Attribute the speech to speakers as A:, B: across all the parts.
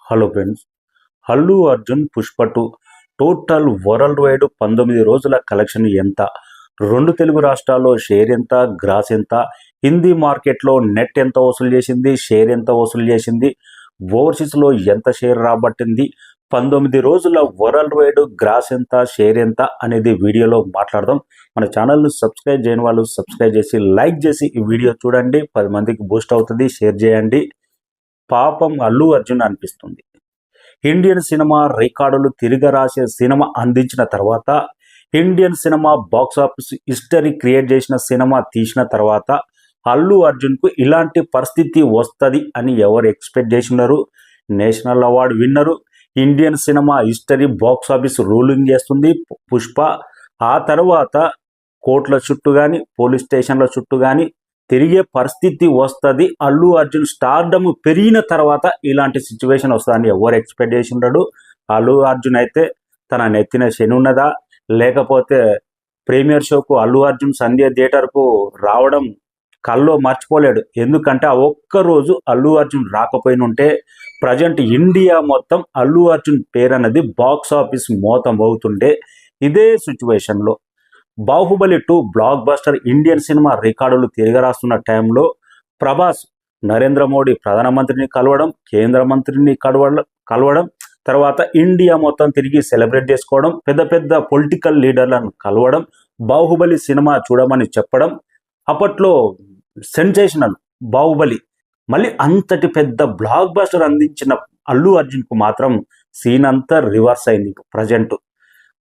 A: Hello friends. Allu Arjun Pushpa 2 total world wide 19 రోజుల collection ఎంత? రెండు తెలుగు రాష్ట్రాల్లో షేర్ ఎంత, గ్రాస్ ఎంత, హిందీ మార్కెట్లో నెట్ ఎంత వసూలు చేసింది, షేర్ ఎంత వసూలు చేసింది, ఓవర్సీస్లో ఎంత షేర్ రాబట్టింది, 19 రోజుల వరల్డ్ వైడ్ గ్రాస్ ఎంత, షేర్ ఎంత అనేది వీడియోలో మాట్లాడదాం. మన ఛానల్ను సబ్స్క్రైబ్ చేయని వాళ్ళు సబ్స్క్రైబ్ చేసి లైక్ చేసి ఈ వీడియో చూడండి. 10 మందికి బూస్ట్ అవుతుంది. షేర్ చేయండి. పాపం అల్లు అర్జున్ అనిపిస్తుంది. ఇండియన్ సినిమా రికార్డులు తిరగరాసే సినిమా అందించిన తర్వాత, Indian cinema box office history create చేసిన సినిమా తీసిన తర్వాత అల్లు అర్జున్కు ఇలాంటి పరిస్థితి వస్తుంది అని ఎవరు ఎక్స్పెక్ట్ చేసినారు? National award winner, Indian cinema history box office ruling చేస్తుంది పుష్ప. ఆ తర్వాత కోర్టుల చుట్టూ కానీ పోలీస్ స్టేషన్ల చుట్టూ కానీ తిరిగే పరిస్థితి వస్తుంది. అల్లు అర్జున్ స్టార్డమ్ పెరిగిన తర్వాత ఇలాంటి సిచ్యువేషన్ వస్తుందని ఎవరు ఎక్స్పెక్ట్ చేసి ఉండడు. అల్లు అర్జున్ అయితే తన నెత్తిన శని ఉన్నదా, లేకపోతే ప్రీమియర్ షోకు అల్లు అర్జున్ సంధ్య థియేటర్కు రావడం కల్లో మర్చిపోలేడు. ఎందుకంటే ఆ ఒక్కరోజు అల్లు అర్జున్ రాకపోయిన ఉంటే ప్రజెంట్ ఇండియా మొత్తం అల్లు అర్జున్ పేరు అన్నది బాక్స్ ఆఫీస్ మోతం అవుతుండే. ఇదే సిచ్యువేషన్లో Baahubali 2 block buster Indian cinema రికార్డులు తిరగరాస్తున్న టైంలో ప్రభాస్ నరేంద్ర మోడీ ప్రధానమంత్రిని కలవడం, కేంద్ర మంత్రిని కలవడం, తర్వాత ఇండియా మొత్తం తిరిగి సెలబ్రేట్ చేసుకోవడం, పెద్ద పెద్ద పొలిటికల్ లీడర్లను కలవడం, బాహుబలి సినిమా చూడమని చెప్పడం, అప్పట్లో సెన్సేషనల్ బాహుబలి. మళ్ళీ అంతటి పెద్ద బ్లాక్ బస్టర్ అందించిన అల్లు అర్జున్కు మాత్రం సీన్ అంతా రివర్స్ అయింది. ప్రజెంట్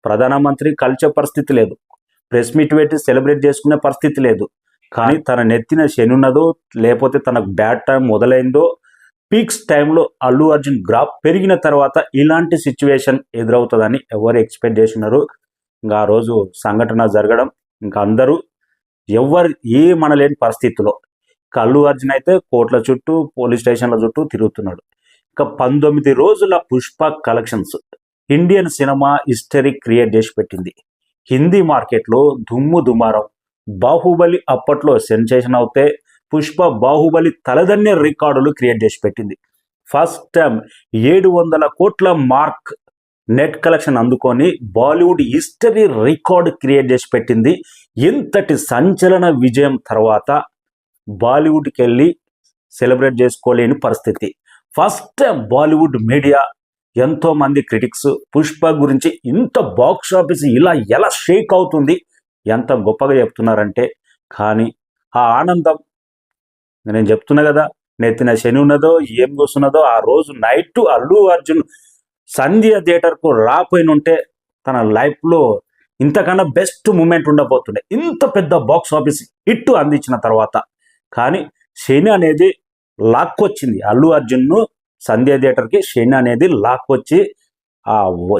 A: ప్రధానమంత్రి కలిసే పరిస్థితి లేదు, ప్రెస్ మీట్ పెట్టి సెలబ్రేట్ చేసుకునే పరిస్థితి లేదు. కానీ తన నెత్తిన శని ఉన్నదో, లేకపోతే తనకు బ్యాడ్ టైం మొదలైందో, పీక్స్ టైంలో అల్లు అర్జున్ గ్రాఫ్ పెరిగిన తర్వాత ఇలాంటి సిచ్యువేషన్ ఎదురవుతుందని ఎవరు ఎక్స్పెక్ట్ చేసినారు? ఇంకా ఆ రోజు సంఘటన జరగడం, ఇంకా అందరూ ఎవరు ఏమనలేని పరిస్థితిలో అల్లు అర్జున్ అయితే కోర్టుల చుట్టూ పోలీస్ స్టేషన్ల చుట్టూ తిరుగుతున్నాడు. ఇంకా 19 రోజుల Pushpa collections Indian cinema history create చేసి పెట్టింది. హిందీ మార్కెట్లో దుమ్ము దుమారం. బాహుబలి అప్పట్లో సెన్సేషన్ అవుతే పుష్ప బాహుబలి తలదన్నే రికార్డులు క్రియేట్ చేసి పెట్టింది. ఫస్ట్ టైం 700 కోట్ల మార్క్ నెట్ కలెక్షన్ అందుకొని బాలీవుడ్ హిస్టరీ రికార్డు క్రియేట్ చేసి పెట్టింది. ఇంతటి సంచలన విజయం తర్వాత బాలీవుడ్కి వెళ్ళి సెలబ్రేట్ చేసుకోలేని పరిస్థితి. ఫస్ట్ టైం బాలీవుడ్ మీడియా, ఎంతోమంది క్రిటిక్స్ పుష్ప గురించి ఇంత బాక్స్ ఆఫీస్ ఇలా ఎలా షేక్ అవుతుంది ఎంత గొప్పగా చెప్తున్నారంటే, కానీ ఆ ఆనందం నేను చెప్తున్నా కదా, నెత్తిన శని ఉన్నదో ఏం కూస్తున్నదో, ఆ రోజు నైట్ అల్లు అర్జున్ సంధ్య థియేటర్కు రాపోయిన ఉంటే తన లైఫ్లో ఇంతకన్నా బెస్ట్ మూమెంట్ ఉండబోతుండే, ఇంత పెద్ద బాక్స్ ఆఫీస్ హిట్ అందించిన తర్వాత. కానీ శని అనేది లాక్కొచ్చింది అల్లు అర్జున్ను. సంధ్య థియేటర్కి శని అనేది లాక్కొచ్చి ఆ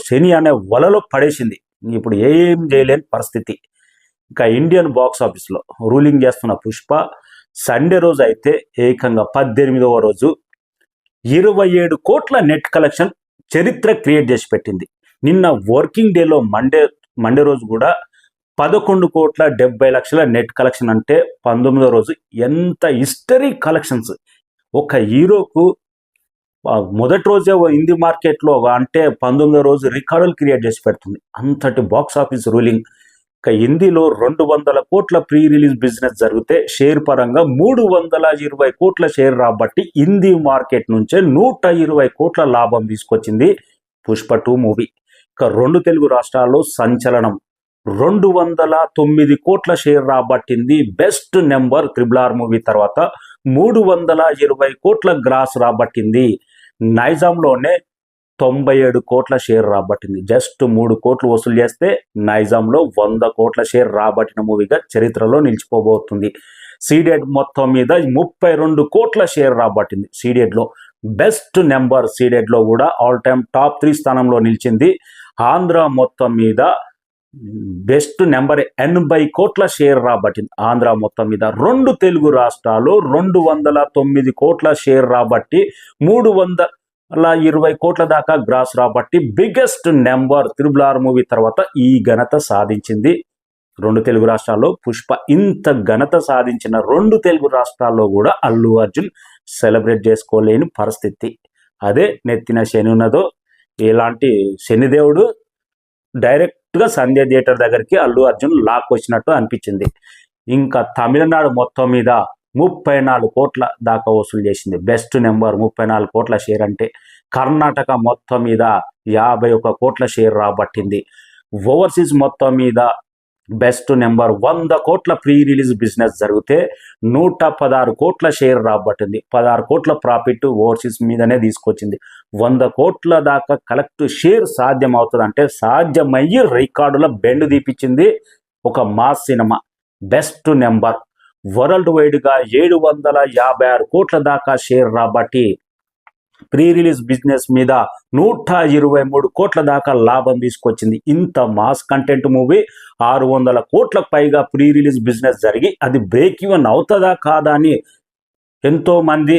A: శని అనే వలలో పడేసింది. ఇప్పుడు ఏం చేయలేని పరిస్థితి. ఇంకా ఇండియన్ బాక్స్ ఆఫీస్లో రూలింగ్ చేస్తున్న పుష్ప సండే రోజు అయితే ఏకంగా 18వ రోజు 27 కోట్ల నెట్ కలెక్షన్ చరిత్ర క్రియేట్ చేసి పెట్టింది. నిన్న వర్కింగ్ డేలో మండే రోజు కూడా 11,70,00,000 నెట్ కలెక్షన్ అంటే 19వ రోజు ఎంత హిస్టరీ కలెక్షన్స్. ఒక హీరోకు మొదటి రోజే హిందీ మార్కెట్లో అంటే 19వ రోజు రికార్డులు క్రియేట్ చేసి పెడుతుంది. అంతటి బాక్స్ ఆఫీస్ రూలింగ్. ఇక హిందీలో 200 కోట్ల ప్రీ రిలీజ్ బిజినెస్ జరిగితే షేర్ పరంగా 320 కోట్ల షేర్ రాబట్టి హిందీ మార్కెట్ నుంచే 120 కోట్ల లాభం తీసుకొచ్చింది పుష్ప 2 మూవీ. ఇక రెండు తెలుగు రాష్ట్రాల్లో సంచలనం. 209 కోట్ల షేర్ రాబట్టింది. బెస్ట్ నెంబర్ RRR మూవీ తర్వాత 320 కోట్ల గ్రాస్ రాబట్టింది. నైజాంలోనే 97 కోట్ల షేర్ రాబట్టింది. జస్ట్ 3 కోట్లు వసూలు చేస్తే నైజాంలో 100 కోట్ల షేర్ రాబట్టిన మూవీగా చరిత్రలో నిలిచిపోబోతుంది. సీడెడ్ మొత్తం మీద 32 కోట్ల షేర్ రాబట్టింది. సీడెడ్లో బెస్ట్ నెంబర్, సీడెడ్లో కూడా ఆల్ టైమ్ టాప్ 3 స్థానంలో నిలిచింది. ఆంధ్ర మొత్తం మీద బెస్ట్ నెంబర్ 80 కోట్ల షేర్ రాబట్టింది. ఆంధ్ర మొత్తం మీద రెండు తెలుగు రాష్ట్రాలు 209 కోట్ల షేర్ రాబట్టి 320 కోట్ల దాకా గ్రాస్ రాబట్టి బిగ్గెస్ట్ నెంబర్ RRR మూవీ తర్వాత ఈ ఘనత సాధించింది. రెండు తెలుగు రాష్ట్రాల్లో పుష్ప ఇంత ఘనత సాధించిన రెండు తెలుగు రాష్ట్రాల్లో కూడా అల్లు అర్జున్ సెలబ్రేట్ చేసుకోలేని పరిస్థితి. అదే నెత్తిన శని ఉన్నదో ఇలాంటి శనిదేవుడు డైరెక్ట్గా సంధ్య థియేటర్ దగ్గరికి అల్లు అర్జున్ లాక్కొచ్చినట్టు అనిపించింది. ఇంకా తమిళనాడు మొత్తం మీద 34 కోట్ల దాకా వసూలు చేసింది. బెస్ట్ నెంబర్ 34 కోట్ల షేర్ అంటే. కర్ణాటక మొత్తం మీద 51 కోట్ల షేర్ రాబట్టింది. ఓవర్సీస్ మొత్తం మీద బెస్ట్ నెంబర్ 100 కోట్ల ప్రీ రిలీజ్ బిజినెస్ జరిగితే 116 కోట్ల షేర్ రాబట్టింది. 16 కోట్ల ప్రాఫిట్ ఓవర్సీస్ మీదనే తీసుకొచ్చింది. 100 కోట్ల దాకా కలెక్ట్ షేర్ సాధ్యం అవుతుంది అంటే సాధ్యమయ్యి రికార్డుల బెండ్ తీపిచ్చింది ఒక mass cinema. Best number world వైడ్గా 756 కోట్ల దాకా షేర్ రాబట్టి ప్రీ రిలీజ్ బిజినెస్ మీద 123 కోట్ల దాకా లాభం తీసుకొచ్చింది. ఇంత మాస్ కంటెంట్ మూవీ 600 కోట్లకు పైగా ప్రీ రిలీజ్ బిజినెస్ జరిగి అది బ్రేక్ ఈవెన్ అవుతుందా కాదా అని ఎంతో మంది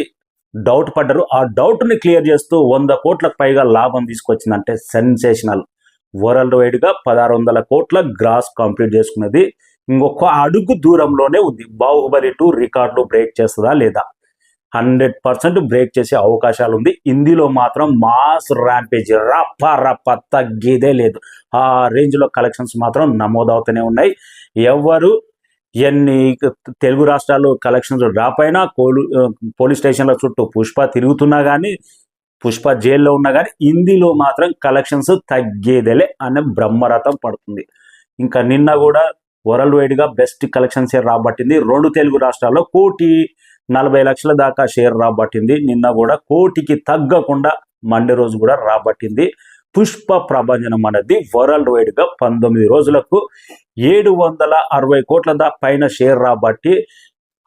A: డౌట్ పడ్డారు. ఆ డౌట్ని క్లియర్ చేస్తూ 100 కోట్లకు పైగా లాభం తీసుకొచ్చిందంటే సెన్సేషనల్. వరల్డ్ వైడ్గా 1600 కోట్ల గ్రాస్ కంప్లీట్ చేసుకున్నది. ఇంకొక అడుగు దూరంలోనే ఉంది. బాహుబలి 2 రికార్డులు బ్రేక్ చేస్తుందా లేదా? 100% బ్రేక్ చేసే అవకాశాలు ఉంది. హిందీలో మాత్రం మాస్ ర్యాంపేజ్ రప్ప తగ్గేదే లేదు. ఆ రేంజ్లో కలెక్షన్స్ మాత్రం నమోదవుతూనే ఉన్నాయి. ఎవరు ఎన్ని తెలుగు రాష్ట్రాలు కలెక్షన్స్ డ్రాప్ అయినా పోలీస్ స్టేషన్ల చుట్టూ పుష్ప తిరుగుతున్నా కానీ, పుష్ప జైల్లో ఉన్నా కానీ హిందీలో మాత్రం కలెక్షన్స్ తగ్గేదేలే అనే బ్రహ్మరథం పడుతుంది. ఇంకా నిన్న కూడా వరల్డ్ వైడ్గా బెస్ట్ కలెక్షన్ షేర్ రాబట్టింది. 2 తెలుగు రాష్ట్రాల్లో 1,40,00,000 దాకా షేర్ రాబట్టింది. నిన్న కూడా 1,00,00,000కి తగ్గకుండా మండే రోజు కూడా రాబట్టింది. పుష్ప ప్రభంజనం అనేది వరల్డ్ వైడ్గా 19 రోజులకు 760 కోట్ల పైన షేర్ రాబట్టి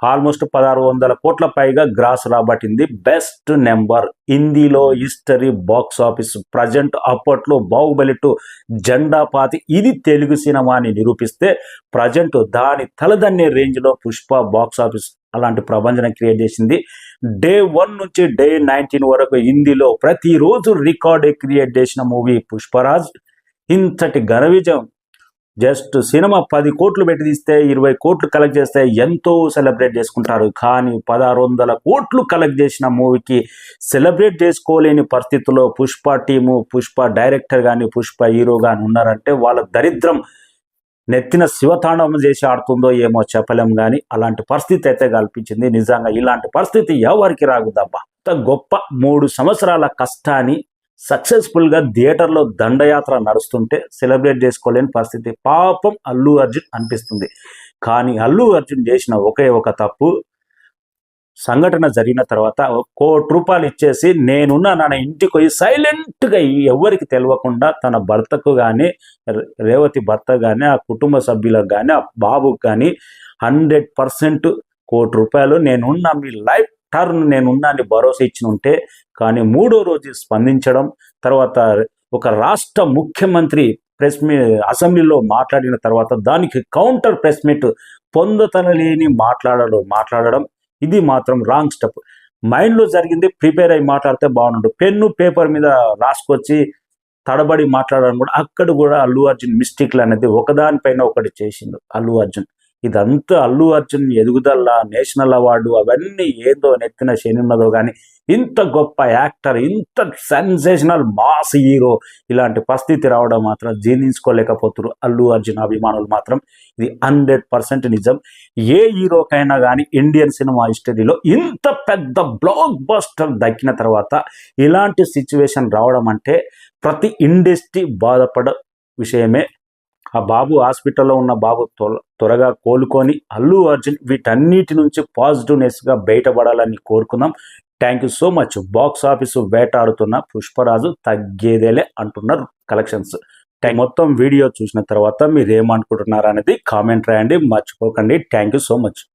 A: ఆల్మోస్ట్ 1600 కోట్ల పైగా గ్రాస్ రాబట్టింది. బెస్ట్ నెంబర్ హిందీలో హిస్టరీ బాక్స్ ఆఫీస్ ప్రజెంట్. అప్పట్లో బాహుబలి 2 జెండా పాతి ఇది తెలుగు సినిమా అని నిరూపిస్తే ప్రజెంట్ దాని తలదన్నే రేంజ్లో పుష్ప బాక్స్ ఆఫీస్ అలాంటి ప్రభంజనం క్రియేట్ చేసింది. డే 1 నుంచి డే 19 వరకు హిందీలో ప్రతిరోజు రికార్డే క్రియేట్ చేసిన మూవీ పుష్పరాజ్. ఇంతటి ఘన విజయం. జస్ట్ సినిమా 10 కోట్లు పెట్టి తీస్తే 20 కోట్లు కలెక్ట్ చేస్తే ఎంతో సెలబ్రేట్ చేసుకుంటారు. కానీ 1600 కోట్లు కలెక్ట్ చేసిన మూవీకి సెలబ్రేట్ చేసుకోలేని పరిస్థితుల్లో పుష్ప టీము, పుష్ప డైరెక్టర్ కానీ, పుష్ప హీరో కానీ ఉన్నారంటే వాళ్ళ దరిద్రం నెత్తిన శివతాండవం చేసి ఆడుతుందో ఏమో చెప్పలేం. కానీ అలాంటి పరిస్థితి అయితే కల్పించింది. నిజంగా ఇలాంటి పరిస్థితి ఎవరికి రాగుదబ్బా. ఇంత గొప్ప 3 సంవత్సరాల కష్టాన్ని సక్సెస్ఫుల్గా థియేటర్లో దండయాత్ర నడుస్తుంటే సెలబ్రేట్ చేసుకోలేని పరిస్థితి. పాపం అల్లు అర్జున్ అనిపిస్తుంది. కానీ అల్లు అర్జున్ చేసిన ఒకే ఒక తప్పు, సంఘటన జరిగిన తర్వాత ₹1,00,00,000 ఇచ్చేసి నేనున్న నా ఇంటికి పోయి సైలెంట్గా ఎవరికి తెలియకుండా తన భర్తకు కానీ, రేవతి భర్త కానీ, ఆ కుటుంబ సభ్యులకు కానీ, ఆ బాబుకు కానీ 100% ₹1,00,00,000 నేనున్న మీ లైఫ్ టర్న్ నేనున్నా అని భరోసా ఇచ్చి ఉంటే, కానీ 3వ రోజు స్పందించడం, తర్వాత ఒక రాష్ట్ర ముఖ్యమంత్రి ప్రెస్ అసెంబ్లీలో మాట్లాడిన తర్వాత దానికి కౌంటర్ ప్రెస్ మీట్ పొందతనలేని మాట్లాడడం ఇది మాత్రం రాంగ్ స్టెప్. మైండ్లో జరిగింది ప్రిపేర్ అయ్యి మాట్లాడితే బాగుండు. పెన్ను పేపర్ మీద రాసుకొచ్చి తడబడి మాట్లాడడం కూడా అక్కడ కూడా అల్లు అర్జున్ మిస్టేక్లు అనేది ఒకదానిపైన ఒకటి చేసిండు అల్లు అర్జున్. ఇదంతా అల్లు అర్జున్ ఎదుగుదల, నేషనల్ అవార్డు అవన్నీ ఏదో నెత్తిన శని ఉన్నదో కానీ ఇంత గొప్ప యాక్టర్, ఇంత సెన్సేషనల్ మాస్ హీరో ఇలాంటి పరిస్థితి రావడం మాత్రం జీర్ణించుకోలేకపోతున్నారు అల్లు అర్జున్ అభిమానులు మాత్రం. ఇది 100% నిజం. ఏ హీరోకైనా కానీ ఇండియన్ సినిమా హిస్టరీలో ఇంత పెద్ద బ్లాక్ బస్టర్ దక్కిన తర్వాత ఇలాంటి సిచ్యువేషన్ రావడం అంటే ప్రతి ఇండస్ట్రీ బాధపడ విషయమే. ఆ బాబు హాస్పిటల్లో ఉన్న బాబు త్వరగా కోలుకొని అల్లు అర్జున్ వీటన్నిటి నుంచి పాజిటివ్నెస్గా బయటపడాలని కోరుకుందాం. Thank you so much. Box office వేటాడుతున్న పుష్పరాజు తగ్గేదేలే అంటున్నారు కలెక్షన్స్. మొత్తం వీడియో చూసిన తర్వాత మీరు ఏమనుకుంటున్నారు అనేది కామెంట్ రాయండి, మర్చిపోకండి. Thank you so much.